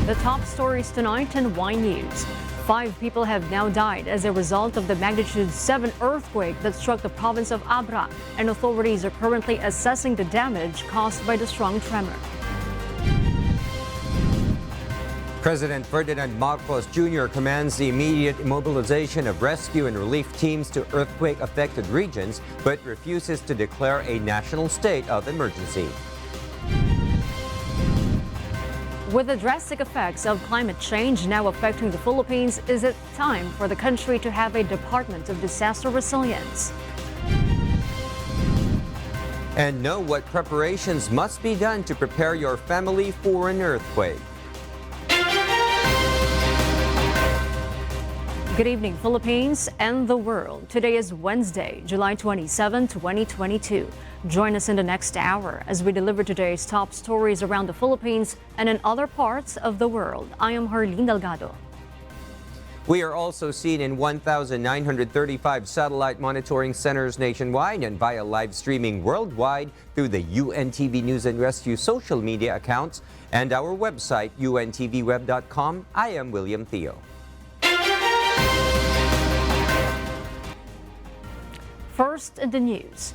The top stories tonight in Y News. 5 people have now died as a result of the magnitude 7 earthquake that struck the province of Abra, and authorities are currently assessing the damage caused by the strong tremor. President Ferdinand Marcos Jr. commands the immediate mobilization of rescue and relief teams to earthquake-affected regions, but refuses to declare a national state of emergency. With the drastic effects of climate change now affecting the Philippines, is it time for the country to have a Department of Disaster Resilience? And know what preparations must be done to prepare your family for an earthquake. Good evening, Philippines and the world. Today is Wednesday, July 27, 2022. Join us in the next hour as we deliver today's top stories around the Philippines and in other parts of the world. I am Harleen Delgado. We are also seen in 1,935 satellite monitoring centers nationwide and via live streaming worldwide through the UNTV News and Rescue social media accounts and our website, untvweb.com. I am William Theo. First in the news,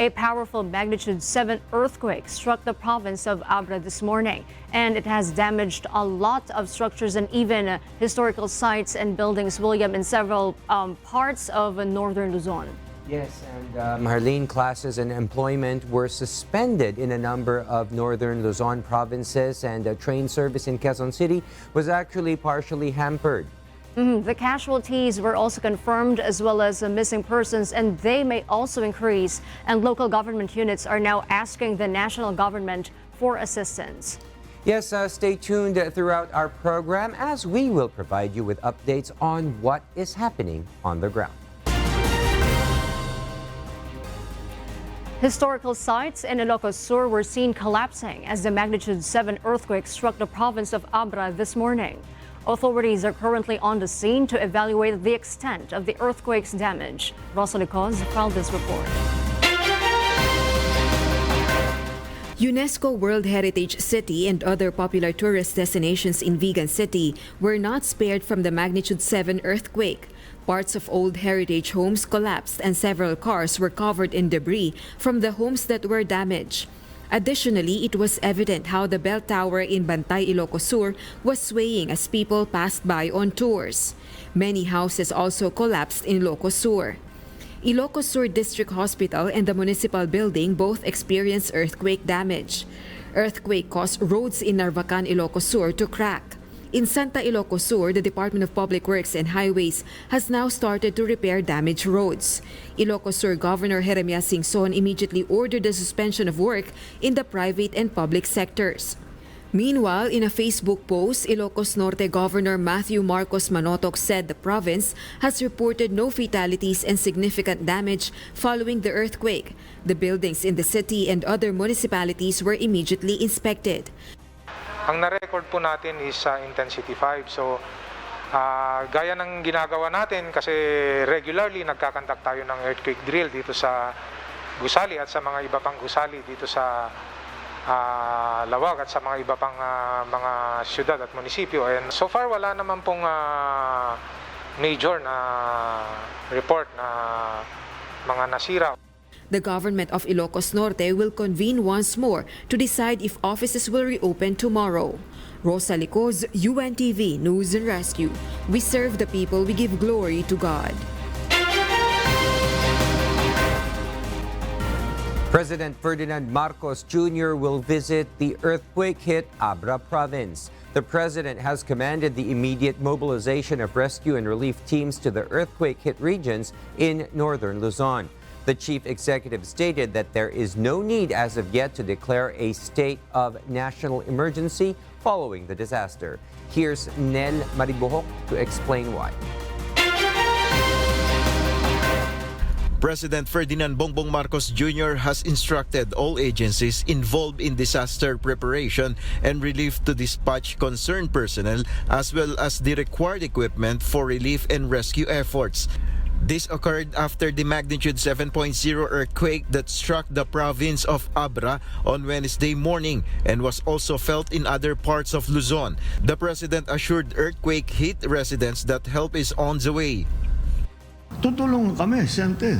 a powerful magnitude 7 earthquake struck the province of Abra this morning, and it has damaged a lot of structures and even historical sites and buildings, William, in several parts of northern Luzon. Yes, and Marlene, classes and employment were suspended in a number of northern Luzon provinces, and train service in Quezon City was actually partially hampered. The casualties were also confirmed, as well as missing persons, and they may also increase. And local government units are now asking the national government for assistance. Yes, stay tuned throughout our program as we will provide you with updates on what is happening on the ground. Historical sites in Ilocos Sur were seen collapsing as the magnitude 7 earthquake struck the province of Abra this morning. Authorities are currently on the scene to evaluate the extent of the earthquake's damage. Rosalie Coz filed this report. UNESCO World Heritage City and other popular tourist destinations in Vigan City were not spared from the magnitude 7 earthquake. Parts of old heritage homes collapsed and several cars were covered in debris from the homes that were damaged. Additionally, it was evident how the bell tower in Bantay, Ilocos Sur was swaying as people passed by on tours. Many houses also collapsed in Ilocos Sur. Ilocos Sur District Hospital and the municipal building both experienced earthquake damage. Earthquake caused roads in Narvacan, Ilocos Sur to crack. In Santa Ilocos Sur, the Department of Public Works and Highways has now started to repair damaged roads. Ilocos Sur Governor Jeremias Singson immediately ordered the suspension of work in the private and public sectors. Meanwhile, in a Facebook post, Ilocos Norte Governor Matthew Marcos Manotoc said the province has reported no fatalities and significant damage following the earthquake. The buildings in the city and other municipalities were immediately inspected. Ang na-record po natin is intensity 5. So, gaya ng ginagawa natin kasi regularly nagkakandak tayo ng earthquake drill dito sa gusali at sa mga iba pang gusali dito sa Lawag at sa mga iba pang mga syudad at munisipyo. And so far, wala naman pong major na report na mga nasira. The government of Ilocos Norte will convene once more to decide if offices will reopen tomorrow. Rosalie Coz, UNTV News and Rescue. We serve the people, we give glory to God. President Ferdinand Marcos Jr. will visit the earthquake-hit Abra province. The president has commanded the immediate mobilization of rescue and relief teams to the earthquake-hit regions in northern Luzon. The chief executive stated that there is no need as of yet to declare a state of national emergency following the disaster. Here's Nel Maribohok to explain why. President Ferdinand Bongbong Marcos Jr. has instructed all agencies involved in disaster preparation and relief to dispatch concerned personnel as well as the required equipment for relief and rescue efforts. This occurred after the magnitude 7.0 earthquake that struck the province of Abra on Wednesday morning and was also felt in other parts of Luzon. The president assured earthquake-hit residents that help is on the way. Tutulong kami, siyempre.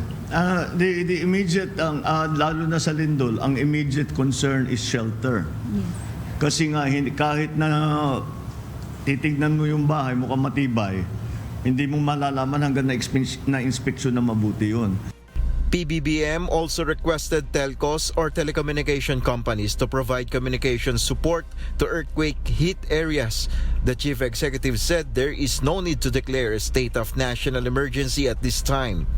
The immediate, lalo na sa Lindol, ang immediate concern is shelter. Kasi nga, kahit na titignan mo yung bahay, mukhang matibay, hindi mo malalaman hanggang na-inspeksyon na mabuti yun. PBBM also requested telcos or telecommunication companies to provide communication support to earthquake-hit areas. The chief executive said there is no need to declare a state of national emergency at this time.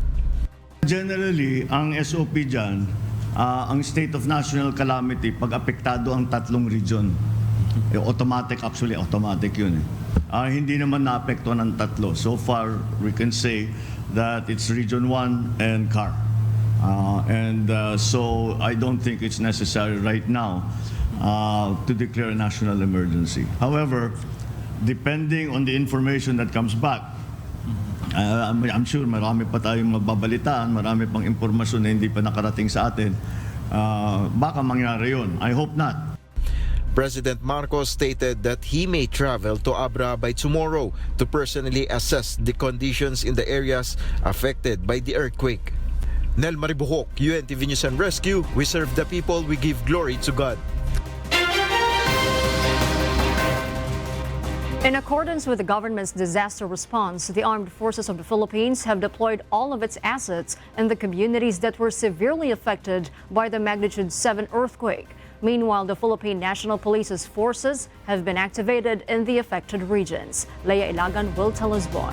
Generally, ang SOP dyan, ang state of national calamity, pag apektado ang tatlong region, automatic yun. Hindi naman naapektuhan ng tatlo. So far, we can say that it's Region 1 and CAR. So I don't think it's necessary right now to declare a national emergency. However, depending on the information that comes back, I'm sure marami pa tayong mababalitaan, marami pang impormasyon na hindi pa nakarating sa atin. Baka mangyari yun. I hope not. President Marcos stated that he may travel to Abra by tomorrow to personally assess the conditions in the areas affected by the earthquake. Nel Maribuhok, UNTV News and Rescue. We serve the people, we give glory to God. In accordance with the government's disaster response, the Armed Forces of the Philippines have deployed all of its assets in the communities that were severely affected by the magnitude 7 earthquake. Meanwhile, the Philippine National Police's forces have been activated in the affected regions. Leia Ilagan will tell us more.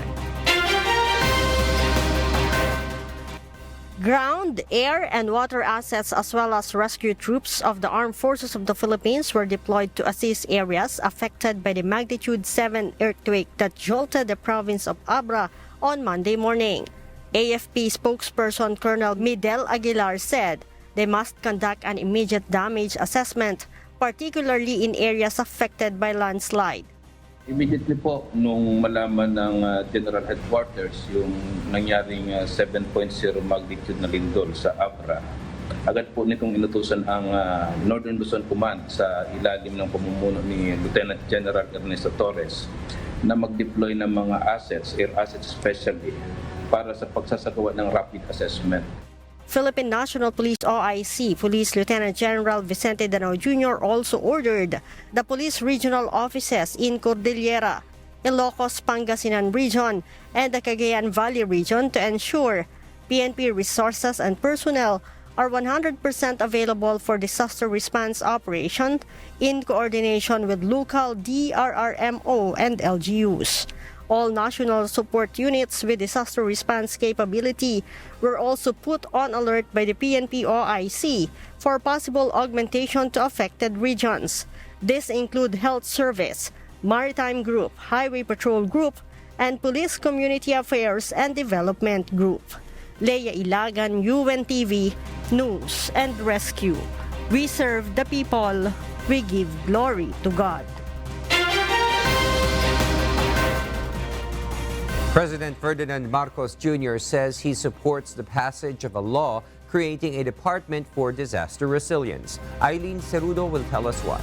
Ground, air, and water assets as well as rescue troops of the Armed Forces of the Philippines were deployed to assist areas affected by the magnitude 7 earthquake that jolted the province of Abra on Monday morning. AFP spokesperson Colonel Midel Aguilar said they must conduct an immediate damage assessment, particularly in areas affected by landslide. Immediately po, nung malaman ng General Headquarters yung nangyaring 7.0 magnitude na lindol sa Abra, agad po nitong inutusan ang Northern Luzon Command sa ilalim ng pamumuno ni Lieutenant General Ernesto Torres na mag-deploy ng mga assets, air assets especially, para sa pagsasagawa ng rapid assessment. Philippine National Police OIC Police Lieutenant General Vicente Danao Jr. also ordered the police regional offices in Cordillera, Ilocos, Pangasinan Region, and the Cagayan Valley Region to ensure PNP resources and personnel are 100% available for disaster response operation in coordination with local DRRMO and LGUs. All national support units with disaster response capability were also put on alert by the PNP OIC for possible augmentation to affected regions. These include Health Service, Maritime Group, Highway Patrol Group, and Police Community Affairs and Development Group. Leia Ilagan, UNTV, News and Rescue. We serve the people, we give glory to God. President Ferdinand Marcos Jr. says he supports the passage of a law creating a Department for Disaster Resilience. Eileen Cerudo will tell us why.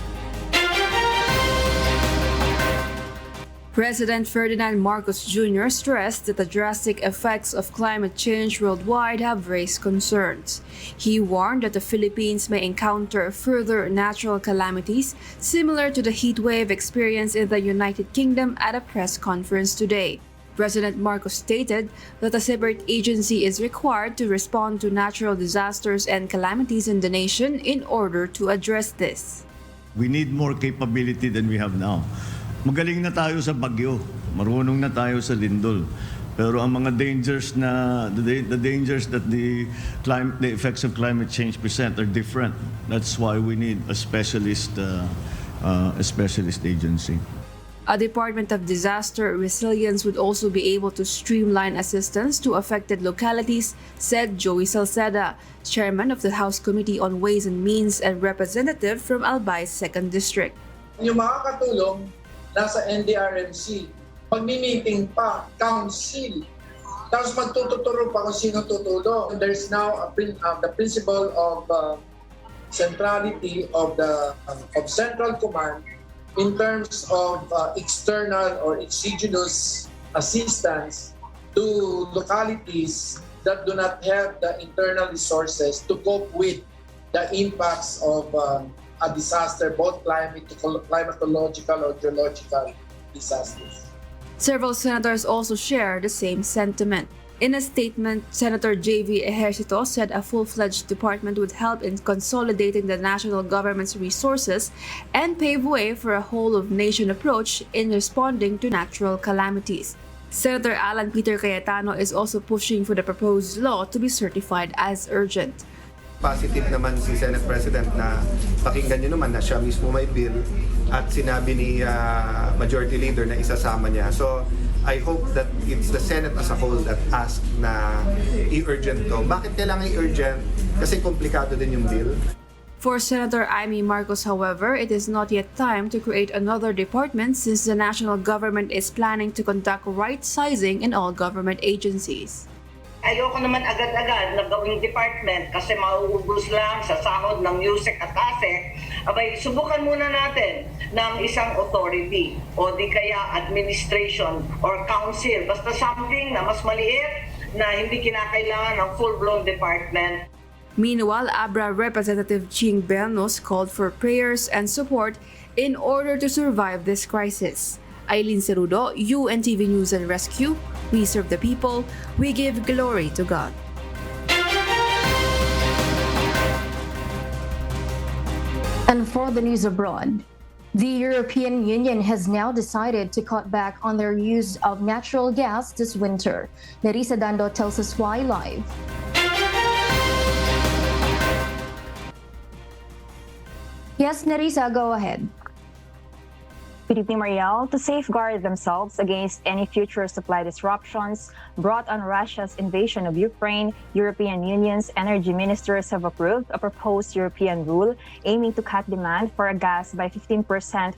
President Ferdinand Marcos Jr. stressed that the drastic effects of climate change worldwide have raised concerns. He warned that the Philippines may encounter further natural calamities similar to the heat wave experienced in the United Kingdom at a press conference today. President Marcos stated that a separate agency is required to respond to natural disasters and calamities in the nation in order to address this. We need more capability than we have now. Magaling na tayo sa bagyo, marunong na tayo sa lindol. Pero ang mga dangers na the dangers that the effects of climate change present are different. That's why we need a specialist agency. A Department of Disaster Resilience would also be able to streamline assistance to affected localities, said Joey Salceda, chairman of the House Committee on Ways and Means and representative from Albay's 2nd District. Yung makakatulong nasa NDRMC, magmi-meeting pa, council, Tapos magtuturo pa kung sino tutulong. There's now the principle of centrality of Central Command in terms of external or exogenous assistance to localities that do not have the internal resources to cope with the impacts of a disaster, both climatological or geological disasters. Several senators also share the same sentiment. In a statement, Senator J.V. Ejercito said a full-fledged department would help in consolidating the national government's resources and pave way for a whole-of-nation approach in responding to natural calamities. Senator Alan Peter Cayetano is also pushing for the proposed law to be certified as urgent. Positive naman si Senate President na pakinggan nyo naman na siya mismo may bill at sinabi ni Majority Leader na isasama niya. So I hope that it's the Senate as a whole that asked na i-urgent to. Bakit kailangan i-urgent? Kasi komplikado din yung bill. For Senator Amy Marcos, however, it is not yet time to create another department since the national government is planning to conduct right-sizing in all government agencies. Ayoko naman agad-agad na gawing department kasi mauubos lang sa sahod ng USEC at ASEC. Abay, subukan muna natin ng isang authority o di kaya administration or council. Basta something na mas maliit na hindi kinakailangan ng full-blown department. Meanwhile, Abra Representative Ching Belnos called for prayers and support in order to survive this crisis. Aileen Cerudo, UNTV News and Rescue. We serve the people. We give glory to God. And for the news abroad, the European Union has now decided to cut back on their use of natural gas this winter. Nerissa Dando tells us why live. Yes, Nerissa, go ahead. Good evening, Marielle. To safeguard themselves against any future supply disruptions brought on Russia's invasion of Ukraine, European Union's energy ministers have approved a proposed European rule aiming to cut demand for gas by 15%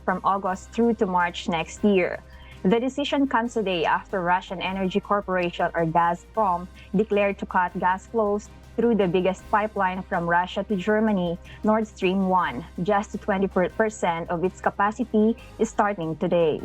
from August through to March next year. The decision comes a day after Russian Energy Corporation, or Gazprom, declared to cut gas flows through the biggest pipeline from Russia to Germany, Nord Stream 1. Just 20% of its capacity is starting today.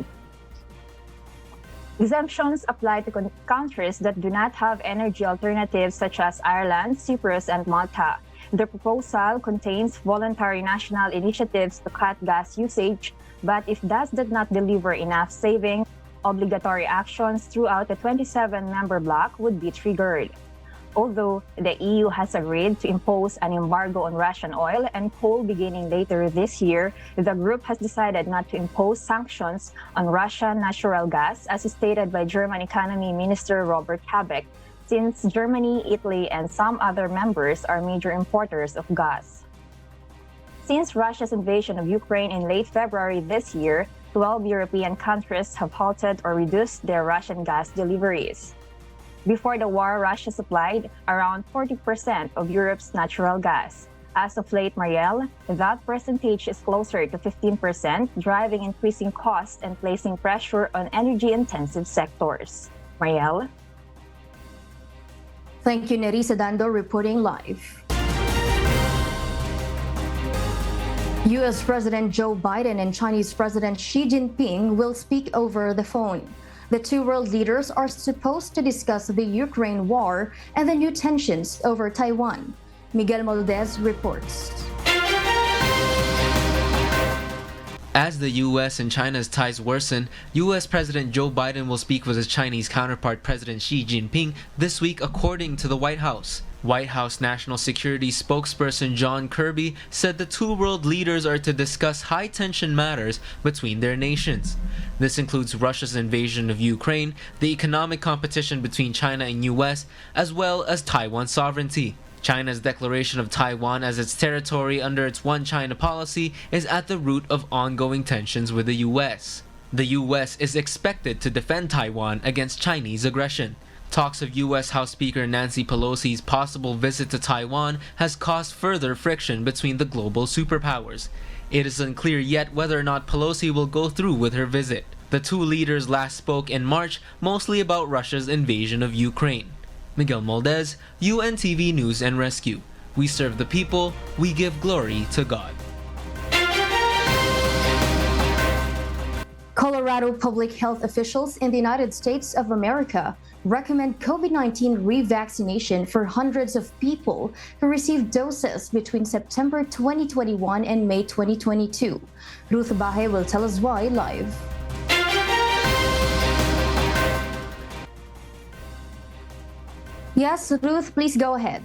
Exemptions apply to countries that do not have energy alternatives such as Ireland, Cyprus, and Malta. The proposal contains voluntary national initiatives to cut gas usage, but if that did not deliver enough saving, obligatory actions throughout the 27-member bloc would be triggered. Although the EU has agreed to impose an embargo on Russian oil and coal beginning later this year, the group has decided not to impose sanctions on Russian natural gas, as stated by German Economy Minister Robert Habeck, since Germany, Italy, and some other members are major importers of gas. Since Russia's invasion of Ukraine in late February this year, 12 European countries have halted or reduced their Russian gas deliveries. Before the war, Russia supplied around 40% of Europe's natural gas. As of late, Marielle, that percentage is closer to 15%, driving increasing costs and placing pressure on energy-intensive sectors. Marielle? Thank you, Nerissa Dando, reporting live. U.S. President Joe Biden and Chinese President Xi Jinping will speak over the phone. The two world leaders are supposed to discuss the Ukraine war and the new tensions over Taiwan. Miguel Moldez reports. As the U.S. and China's ties worsen, U.S. President Joe Biden will speak with his Chinese counterpart President Xi Jinping this week, according to the White House. White House National Security spokesperson John Kirby said the two world leaders are to discuss high-tension matters between their nations. This includes Russia's invasion of Ukraine, the economic competition between China and U.S., as well as Taiwan's sovereignty. China's declaration of Taiwan as its territory under its One China policy is at the root of ongoing tensions with the U.S. The U.S. is expected to defend Taiwan against Chinese aggression. Talks of U.S. House Speaker Nancy Pelosi's possible visit to Taiwan has caused further friction between the global superpowers. It is unclear yet whether or not Pelosi will go through with her visit. The two leaders last spoke in March, mostly about Russia's invasion of Ukraine. Miguel Moldez, UNTV News and Rescue. We serve the people, we give glory to God. Colorado public health officials in the United States of America recommend COVID-19 revaccination for hundreds of people who received doses between September 2021 and May 2022. Ruth Bahe will tell us why live. Yes, Ruth, please go ahead.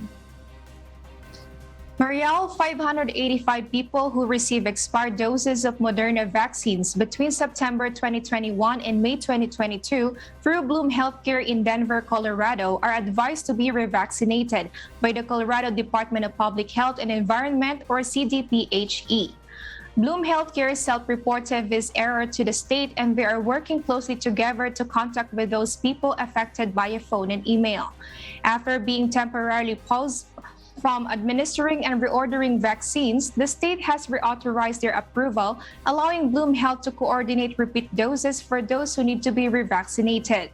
Mariel, 585 people who received expired doses of Moderna vaccines between September 2021 and May 2022 through Bloom Healthcare in Denver, Colorado, are advised to be revaccinated by the Colorado Department of Public Health and Environment, or CDPHE. Bloom Healthcare self-reported this error to the state, and they are working closely together to contact with those people affected by a phone and email. After being temporarily paused from administering and reordering vaccines, the state has reauthorized their approval, allowing Bloom Health to coordinate repeat doses for those who need to be revaccinated.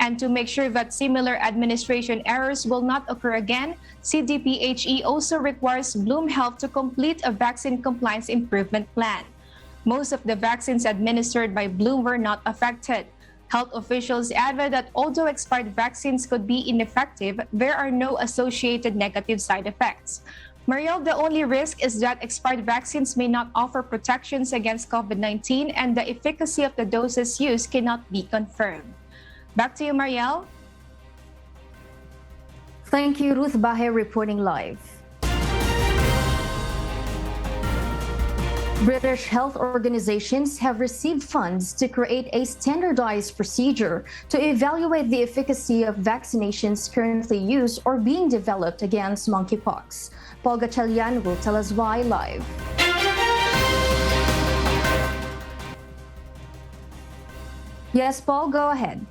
And to make sure that similar administration errors will not occur again, CDPHE also requires Bloom Health to complete a vaccine compliance improvement plan. Most of the vaccines administered by Bloom were not affected. Health officials added that although expired vaccines could be ineffective, there are no associated negative side effects. Mariel, the only risk is that expired vaccines may not offer protections against COVID-19, and the efficacy of the doses used cannot be confirmed. Back to you, Mariel. Thank you, Ruth Bahe, reporting live. British health organizations have received funds to create a standardized procedure to evaluate the efficacy of vaccinations currently used or being developed against monkeypox. Paul Gatchalian will tell us why live. Yes, Paul, go ahead.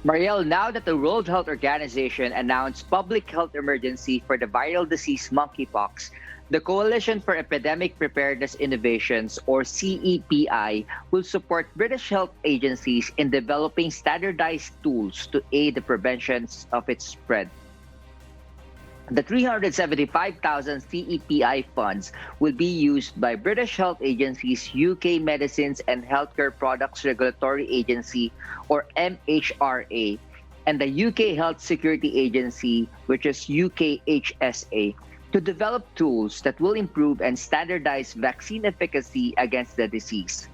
Mariel, now that the World Health Organization announced public health emergency for the viral disease monkeypox, the Coalition for Epidemic Preparedness Innovations, or CEPI, will support British health agencies in developing standardized tools to aid the prevention of its spread. The 375,000 CEPI funds will be used by British health agencies, UK Medicines and Healthcare Products Regulatory Agency, or MHRA, and the UK Health Security Agency, which is UKHSA, to develop tools that will improve and standardize vaccine efficacy against the disease.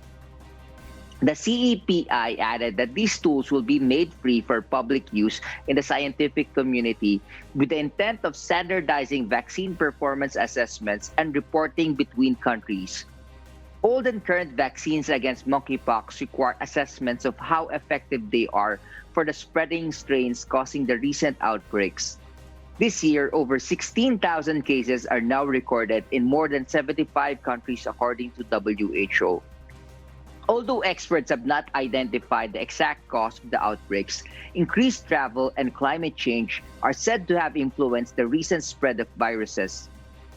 The CEPI added that these tools will be made free for public use in the scientific community with the intent of standardizing vaccine performance assessments and reporting between countries. Old and current vaccines against monkeypox require assessments of how effective they are for the spreading strains causing the recent outbreaks. This year, over 16,000 cases are now recorded in more than 75 countries according to WHO. Although experts have not identified the exact cause of the outbreaks, increased travel and climate change are said to have influenced the recent spread of viruses.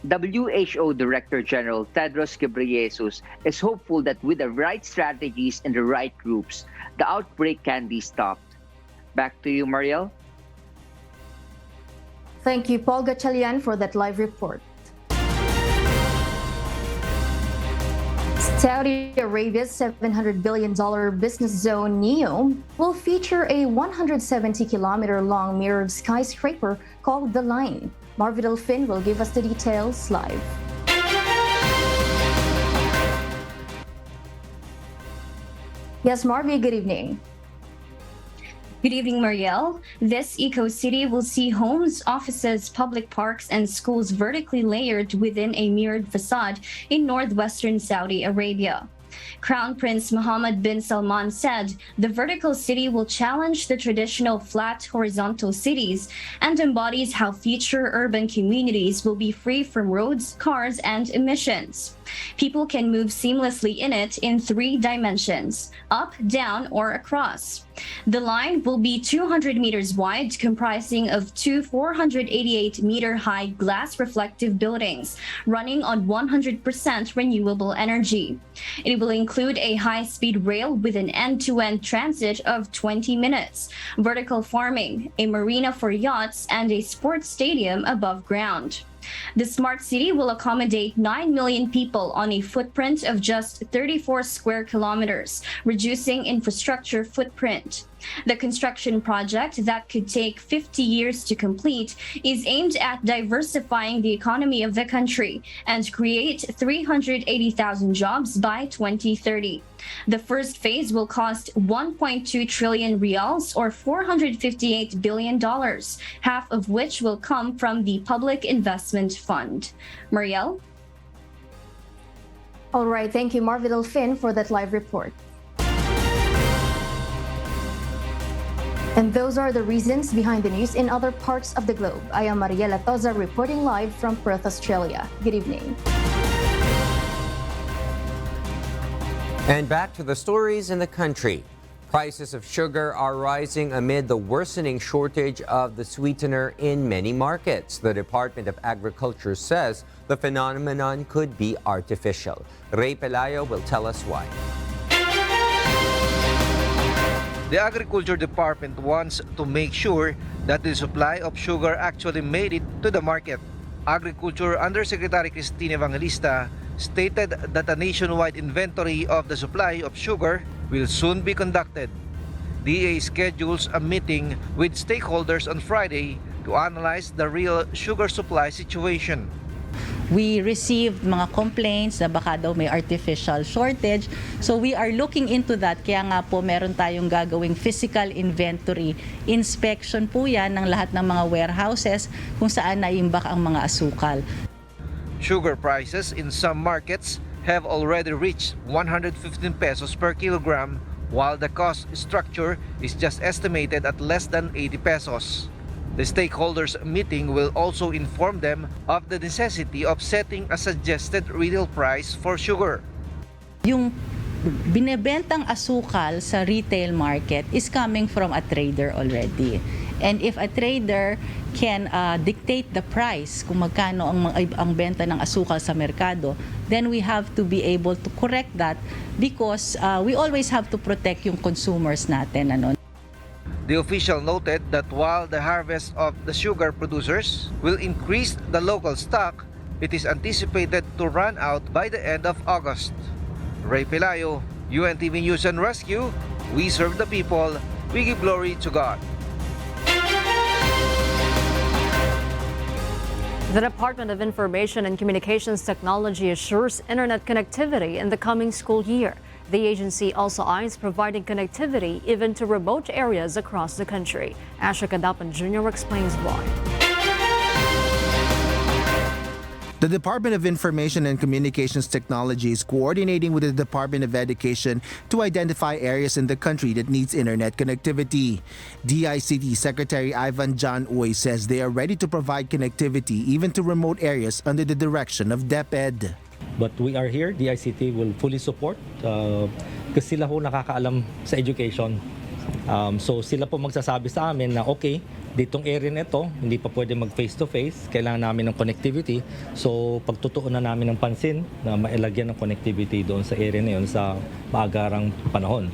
WHO Director General Tedros Ghebreyesus is hopeful that with the right strategies and the right groups, the outbreak can be stopped. Back to you, Mariel. Thank you, Paul Gatchalian, for that live report. Saudi Arabia's $700 billion business zone, NEOM, will feature a 170-kilometer-long mirrored skyscraper called The Line. Marvin Delfin will give us the details live. Yes, Marvin, good evening. Good evening, Mariel. This eco-city will see homes, offices, public parks, and schools vertically layered within a mirrored facade in northwestern Saudi Arabia. Crown Prince Mohammed bin Salman said the vertical city will challenge the traditional flat horizontal cities and embodies how future urban communities will be free from roads, cars, and emissions. People can move seamlessly in it in 3 dimensions: up, down, or across. The line will be 200 meters wide, comprising of two 488-meter-high glass reflective buildings running on 100% renewable energy. It will include a high-speed rail with an end-to-end transit of 20 minutes, vertical farming, a marina for yachts, and a sports stadium above ground. The smart city will accommodate 9 million people on a footprint of just 34 square kilometers, reducing infrastructure footprint. The construction project, that could take 50 years to complete, is aimed at diversifying the economy of the country and create 380,000 jobs by 2030. The first phase will cost 1.2 trillion reals or $458 billion, half of which will come from the Public Investment Fund. Marielle? All right, thank you, Marvidal Finn, for that live report. And those are the reasons behind the news in other parts of the globe. I am Mariela Toza reporting live from Perth, Australia. Good evening. And back to the stories in the country. Prices of sugar are rising amid the worsening shortage of the sweetener in many markets. The Department of Agriculture says the phenomenon could be artificial. Ray Pelayo will tell us why. The Agriculture Department wants to make sure that the supply of sugar actually made it to the market. Agriculture Undersecretary Cristina Evangelista stated that a nationwide inventory of the supply of sugar will soon be conducted. DA schedules a meeting with stakeholders on Friday to analyze the real sugar supply situation. We received mga complaints na baka daw may artificial shortage. So we are looking into that. Kaya nga po meron tayong gagawing physical inventory. Inspection po yan ng lahat ng mga warehouses kung saan naimbak ang mga asukal. Sugar prices in some markets have already reached 115 pesos per kilogram, while the cost structure is just estimated at less than 80 pesos. The stakeholders meeting will also inform them of the necessity of setting a suggested retail price for sugar. Yung binebentang asukal sa retail market is coming from a trader already. And if a trader can dictate the price kung magkano ang benta ng asukal sa merkado, then we have to be able to correct that because we always have to protect yung consumers natin. The official noted that while the harvest of the sugar producers will increase the local stock, it is anticipated to run out by the end of August. Ray Pelayo, UNTV News and Rescue. We serve the people. We give glory to God. The Department of Information and Communications Technology assures internet connectivity in the coming school year. The agency also eyes providing connectivity even to remote areas across the country. Asha Kadapan Jr. explains why. The Department of Information and Communications Technology is coordinating with the Department of Education to identify areas in the country that needs internet connectivity. DICT Secretary Ivan John Uy says they are ready to provide connectivity even to remote areas under the direction of DepEd. But we are here, DICT will fully support kasi sila po nakakaalam sa education. So sila po magsasabi sa amin na okay, ditong area nito, hindi pa pwede mag face-to-face, kailangan namin ng connectivity. So pagtutuunan namin ng pansin na mailagyan ng connectivity doon sa area na yun sa maagarang panahon.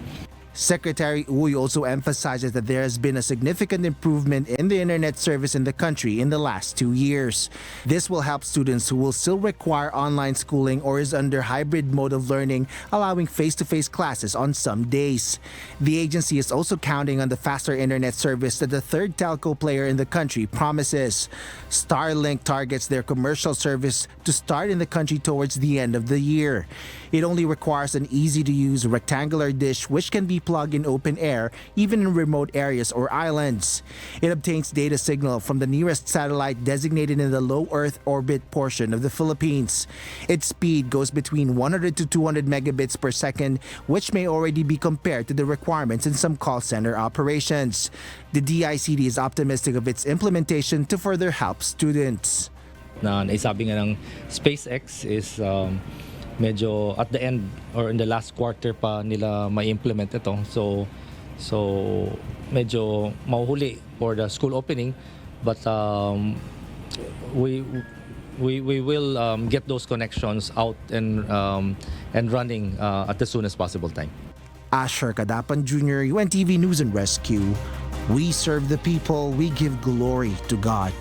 Secretary Uy also emphasizes that there has been a significant improvement in the internet service in the country in the last 2 years. This will help students who will still require online schooling or is under hybrid mode of learning, allowing face-to-face classes on some days. The agency is also counting on the faster internet service that the third telco player in the country promises. Starlink targets their commercial service to start in the country towards the end of the year. It only requires an easy-to-use rectangular dish which can be plugged in open air, even in remote areas or islands. It obtains data signal from the nearest satellite designated in the low Earth orbit portion of the Philippines. Its speed goes between 100 to 200 megabits per second, which may already be compared to the requirements in some call center operations. The DICT is optimistic of its implementation to further help students. Naisabi nga ng SpaceX is medyo at the end or in the last quarter pa nila ma-implement ito. So So medyo mahuhuli for the school opening, but we will get those connections out and running at the soonest possible time. Asher Kadapan Jr., UNTV News and Rescue. We serve the people, we give glory to God.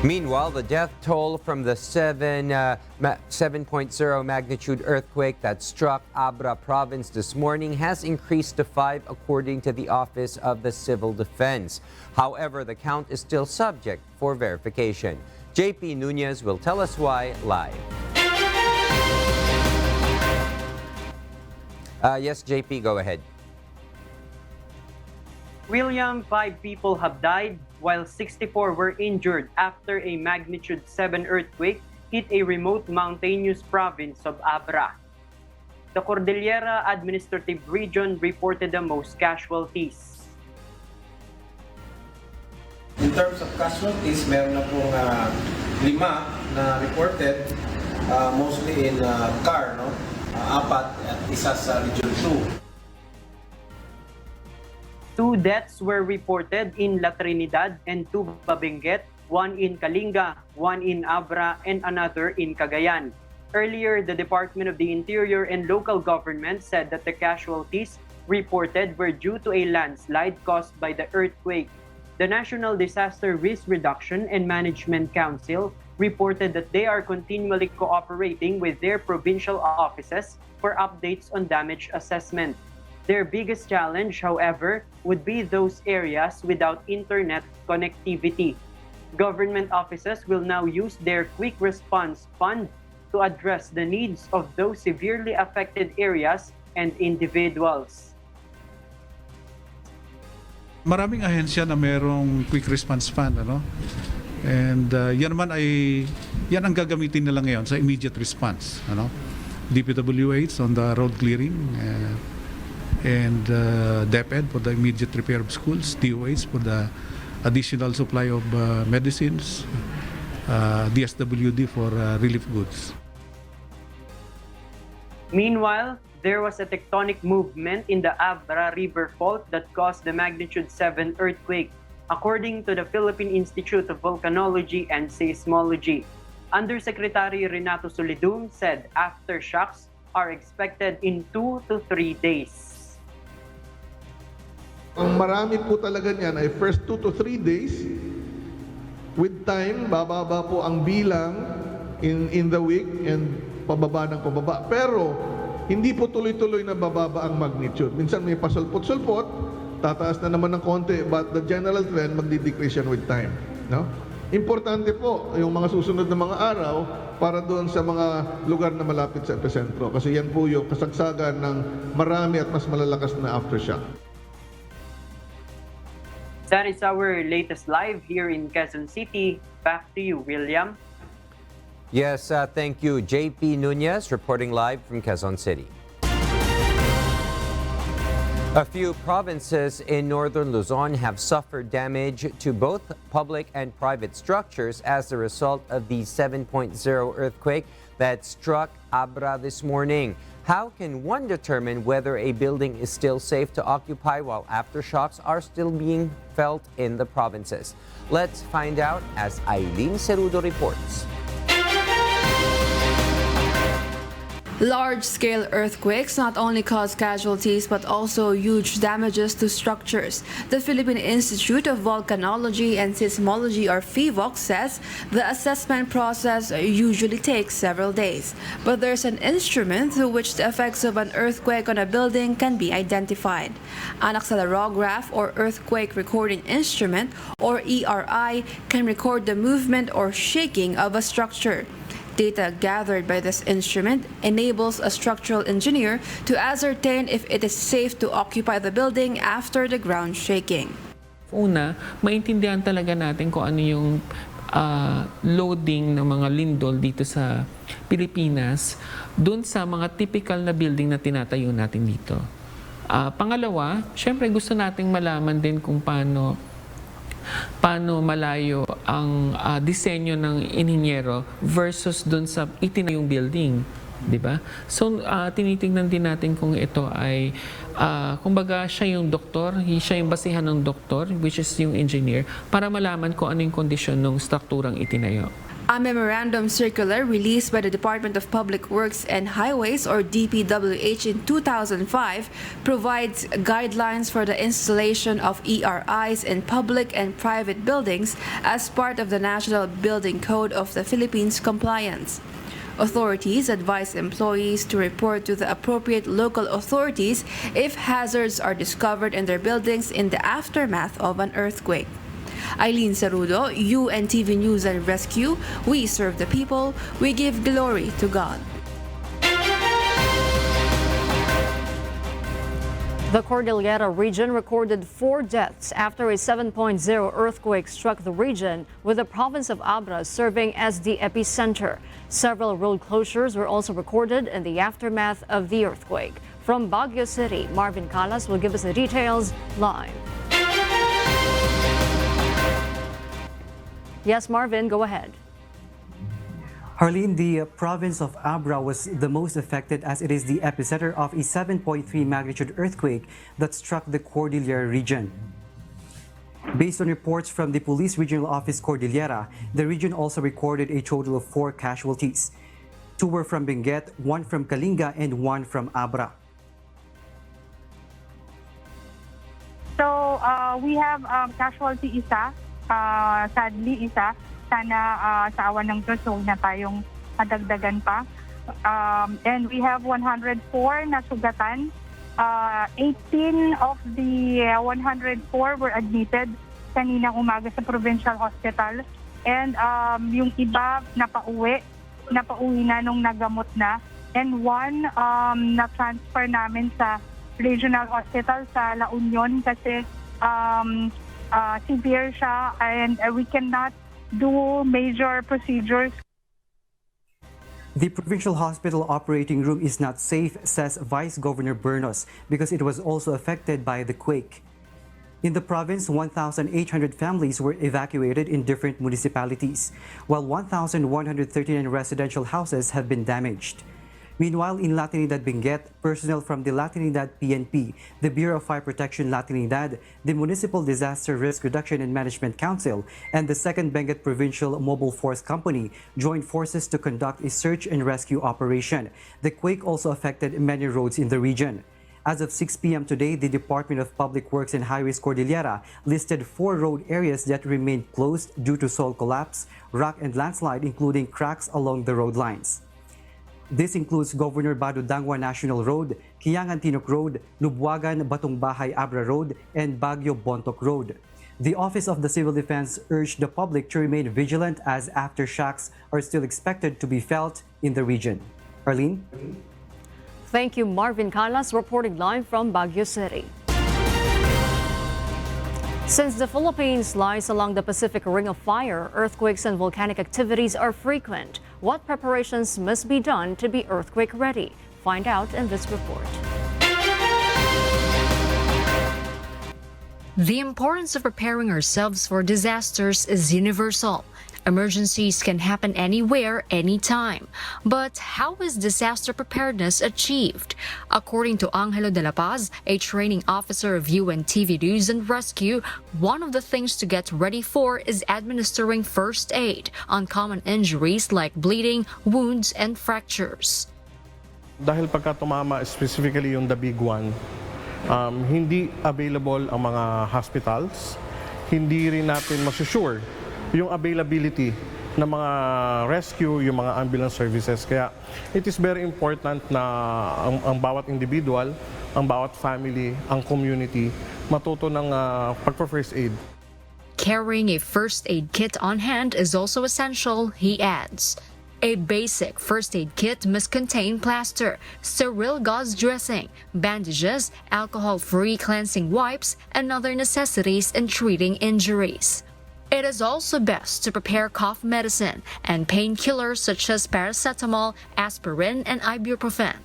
Meanwhile, the death toll from the 7.0 magnitude earthquake that struck Abra province this morning has increased to 5 according to the Office of the Civil Defense. However, the count is still subject for verification. JP Nunez will tell us why live. Yes, JP, go ahead. William, 5 people have died while 64 were injured after a magnitude 7 earthquake hit a remote mountainous province of Abra. The Cordillera Administrative Region reported the most casualties. In terms of casualties, meron na pong 5 na reported, mostly in car, 4 at isa sa Region 2. 2 deaths were reported in La Trinidad and 2 Benguet, 1 in Kalinga, 1 in Abra, and another in Cagayan. Earlier, the Department of the Interior and local government said that the casualties reported were due to a landslide caused by the earthquake. The National Disaster Risk Reduction and Management Council reported that they are continually cooperating with their provincial offices for updates on damage assessment. Their biggest challenge, however, would be those areas without internet connectivity. Government offices will now use their Quick Response Fund to address the needs of those severely affected areas and individuals. Maraming ahensya na merong Quick Response Fund, And yan naman yan ang gagamitin nila ngayon sa immediate response, DPWH on the road clearing, and DepEd for the immediate repair of schools, DOH for the additional supply of medicines, DSWD for relief goods. Meanwhile, there was a tectonic movement in the Abra River Fault that caused the magnitude 7 earthquake, according to the Philippine Institute of Volcanology and Seismology. Undersecretary Renato Solidum said aftershocks are expected in 2 to 3 days. Ang marami po talaga niyan ay first 2 to 3 days. With time, bababa po ang bilang in the week and pababa ng pababa. Pero hindi po tuloy-tuloy na bababa ang magnitude. Minsan may pasulpot-sulpot, tataas na naman ng konti, but the general trend magdi-decrease yan with time. Importante po yung mga susunod na mga araw para doon sa mga lugar na malapit sa epicentro. Kasi yan po yung kasagsagan ng marami at mas malalakas na aftershock. That is our latest live here in Quezon City. Back to you, William. Yes, thank you. JP Nunez reporting live from Quezon City. A few provinces in northern Luzon have suffered damage to both public and private structures as a result of the 7.0 earthquake that struck Abra this morning. How can one determine whether a building is still safe to occupy while aftershocks are still being felt in the provinces? Let's find out as Aileen Cerudo reports. Large-scale earthquakes not only cause casualties but also huge damages to structures. The Philippine Institute of Volcanology and Seismology, or PHIVOC, says the assessment process usually takes several days. But there's an instrument through which the effects of an earthquake on a building can be identified. An accelerometer, or earthquake recording instrument, or ERI, can record the movement or shaking of a structure. Data gathered by this instrument enables a structural engineer to ascertain if it is safe to occupy the building after the ground shaking. Una, maintindihan talaga natin kung ano yung loading ng mga lindol dito sa Pilipinas dun sa mga typical na building na tinatayo natin dito. Pangalawa, syempre gusto nating malaman din kung paano malayo ang disenyo ng inhinyero versus dun sa itinayong building. 'Di ba? So tinitingnan din natin kung ito ay kumbaga siya yung doktor, siya yung basihan ng doktor, which is yung engineer, para malaman kung ano yung kondisyon ng strukturang itinayo. A memorandum circular released by the Department of Public Works and Highways, or DPWH, in 2005 provides guidelines for the installation of ERIs in public and private buildings as part of the National Building Code of the Philippines compliance. Authorities advise employees to report to the appropriate local authorities if hazards are discovered in their buildings in the aftermath of an earthquake. Eileen Sarudo, UNTV News and Rescue. We serve the people. We give glory to God. The Cordillera region recorded 4 deaths after a 7.0 earthquake struck the region, with the province of Abra serving as the epicenter. Several road closures were also recorded in the aftermath of the earthquake. From Baguio City, Marvin Calas will give us the details live. Yes, Marvin, go ahead. Harleen, the province of Abra was the most affected as it is the epicenter of a 7.3 magnitude earthquake that struck the Cordillera region. Based on reports from the Police Regional Office Cordillera, the region also recorded a total of 4 casualties. 2 were from Benguet, 1 from Kalinga, and 1 from Abra. So we have casualty isa. Sadly, isa. Sana sa awan ng Diyos, huwag na tayong madagdagan pa. And we have 104 na sugatan. 18 of the 104 were admitted kaninang umaga sa Provincial Hospital. And yung iba napauwi na nung nagamot na. And 1 na-transfer namin sa Regional Hospital sa La Union kasi severe siya and we cannot do major procedures. The provincial hospital operating room is not safe, says Vice Governor Bernos, because it was also affected by the quake. In the province, 1,800 families were evacuated in different municipalities, while 1,139 residential houses have been damaged. Meanwhile, in La Trinidad, Benguet, personnel from the La Trinidad PNP, the Bureau of Fire Protection La Trinidad, the Municipal Disaster Risk Reduction and Management Council, and the 2nd Benguet Provincial Mobile Force Company joined forces to conduct a search and rescue operation. The quake also affected many roads in the region. As of 6 p.m. today, the Department of Public Works and Highways Cordillera listed 4 road areas that remained closed due to soil collapse, rock and landslide, including cracks along the road lines. This includes Governor Bado Dangwa National Road, Kiangan Tinok Road, Lubwagan Batong Bahay Abra Road, and Baguio Bontoc Road. The Office of the Civil Defense urged the public to remain vigilant as aftershocks are still expected to be felt in the region. Arlene? Thank you, Marvin Calas, reporting live from Baguio City. Since the Philippines lies along the Pacific Ring of Fire, earthquakes and volcanic activities are frequent. What preparations must be done to be earthquake ready? Find out in this report. The importance of preparing ourselves for disasters is universal. Emergencies can happen anywhere, anytime. But how is disaster preparedness achieved? According to Angelo de la Paz, a training officer of UNTV News and Rescue, one of the things to get ready for is administering first aid on common injuries like bleeding, wounds, and fractures. Dahil pagka tumama, specifically yung the big one, hindi available ang mga hospitals, hindi rin natin masusure yung availability ng mga rescue, yung mga ambulance services. Kaya it is very important na ang bawat individual, ang bawat family, ang community matuto ng pagpa-first aid. Carrying a first aid kit on hand is also essential, he adds. A basic first aid kit must contain plaster, sterile gauze dressing, bandages, alcohol-free cleansing wipes, and other necessities in treating injuries. It is also best to prepare cough medicine and painkillers such as paracetamol, aspirin, and ibuprofen.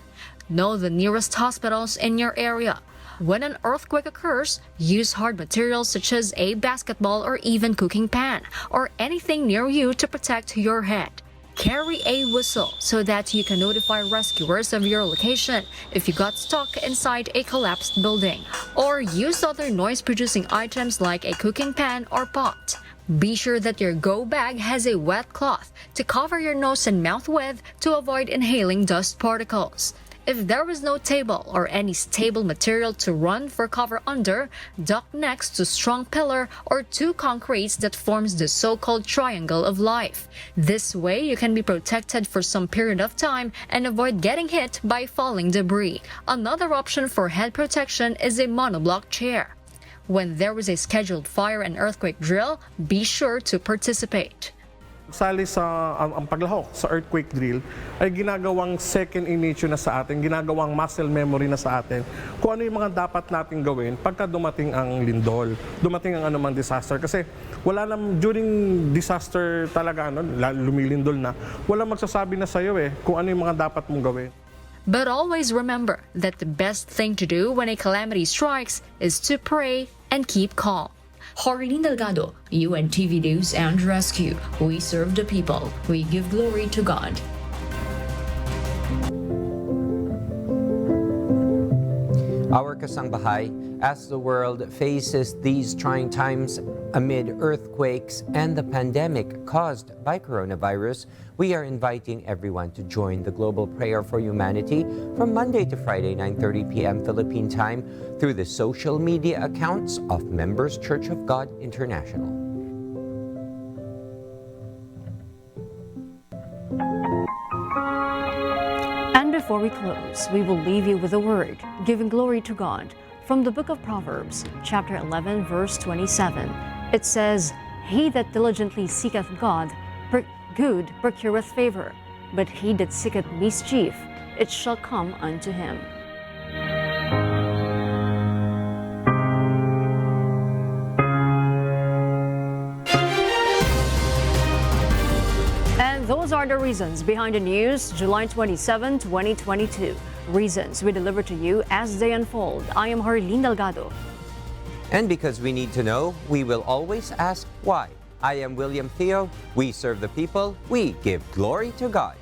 Know the nearest hospitals in your area. When an earthquake occurs, use hard materials such as a basketball or even cooking pan or anything near you to protect your head. Carry a whistle so that you can notify rescuers of your location if you got stuck inside a collapsed building. Or use other noise-producing items like a cooking pan or pot. Be sure that your go bag has a wet cloth to cover your nose and mouth with to avoid inhaling dust particles. If there is no table or any stable material to run for cover under, duck next to strong pillar or two concretes that forms the so-called triangle of life. This way, you can be protected for some period of time and avoid getting hit by falling debris. Another option for head protection is a monoblock chair. When there is a scheduled fire and earthquake drill, be sure to participate. Sali sa ang paglahok sa earthquake drill ay ginagawang second in nature na sa atin, ginagawang muscle memory na sa atin kung ano yung mga dapat nating gawin pagka dumating ang lindol, dumating ang anumang disaster. Kasi wala nam during disaster talaga, lumilindol na, wala magsasabi na sa'yo kung ano yung mga dapat mong gawin. But always remember that the best thing to do when a calamity strikes is to pray and keep calm. Jorlene Delgado, UNTV News and Rescue. We serve the people. We give glory to God. Our kasangbahay, as the world faces these trying times amid earthquakes and the pandemic caused by coronavirus, we are inviting everyone to join the global prayer for humanity from Monday to Friday, 9:30 p.m. Philippine time through the social media accounts of Members Church of God International. And before we close, we will leave you with a word, giving glory to God. From the book of Proverbs, chapter 11, verse 27, it says, "He that diligently seeketh God, good procureth favor, but he that seeketh mischief, it shall come unto him." And those are the reasons behind the news, July 27, 2022. Reasons we deliver to you as they unfold. I am Jorlene Delgado. And because we need to know, we will always ask why. I am William Theo. We serve the people. We give glory to God.